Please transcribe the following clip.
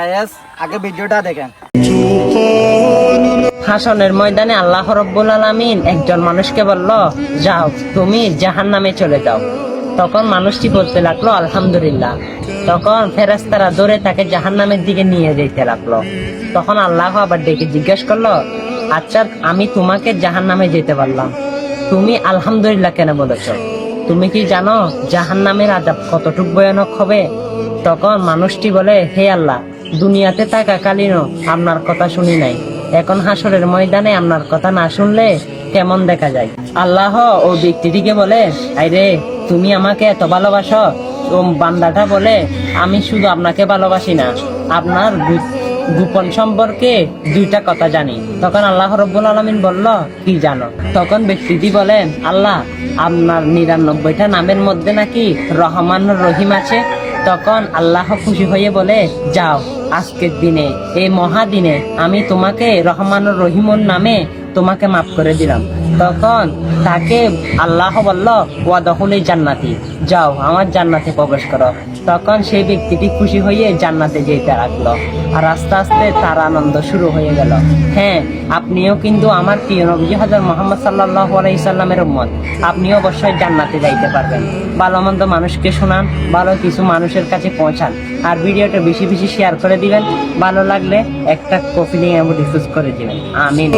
Guys আগে ভিডিওটা দেখেন। হাসনের ময়দানে আল্লাহ রাব্বুল আলামিন একজন মানুষকে বলল, যাও তুমি জাহান্নামে চলে যাও। তখন মানুষটি বলতে লাগলো আলহামদুলিল্লাহ। তখন ফেরেশতারা ধরে তাকে জাহান্নামের দিকে নিয়ে যেতে লাগলো। তখন আল্লাহ আবার ডেকে জিজ্ঞেস করলো, আচ্ছা আমি তোমাকে জাহান্নামে যেতে পারলাম, তুমি আলহামদুলিল্লাহ কেন বলেছো? তুমি কি জানো জাহান্নামের আযাব কতটুকু ভয়ানক হবে? তখন মানুষটি বলে, হে আল্লাহ, দুনিয়াতে থাকাকালীনও আপনার কথা শুনি নাই, এখন হাসরের ময়দানে আপনার কথা না শুনলে কেমন দেখা যায়? আল্লাহ ও ব্যক্তিটিকে বলে, আরে তুমি আমাকে এত ভালোবাসো? ও বান্দাটা বলে, আমি শুধু আপনাকে ভালোবাসি না, আপনার গোপন সম্পর্কে দুইটা কথা জানি। তখন আল্লাহ রাব্বুল আলামিন বলল, কি জানো? তখন ব্যক্তিটি বলেন, আল্লাহ, আপনার 99টা নামের মধ্যে নাকি রহমান রহিম আছে। তখন আল্লাহ খুশি হয়ে বলে, যাও আজকের দিনে, এই মহাদিনে আমি তোমাকে রহমান রহিমুর নামে তোমাকে মাফ করে দিলাম। তখন তাকে আল্লাহ বলল, ওয়াদখুলি জান্নাতি, যাও আমার জান্নাতে প্রবেশ করো। তখন সেই ব্যক্তিটি খুশি হয়ে জান্নাতে যেতে লাগলো। আর আস্তে আস্তে তার আনন্দ শুরু হয়ে গেল। হ্যাঁ, আপনিও কিন্তু আমার প্রিয় নবী হযরত মুহাম্মদ সাল্লাল্লাহু আলাইহি সাল্লামের উম্মত, আপনিও অবশ্যই জান্নাতে যাইতে পারবেন। ভালো মন্দ মানুষকে শোনান, ভালো কিছু মানুষের কাছে পৌঁছান, আর ভিডিওটা বেশি বেশি শেয়ার করে দিবেন। ভালো লাগলে একটা কপি নিয়ে রিপোস্ট করে দিবেন। আমিন।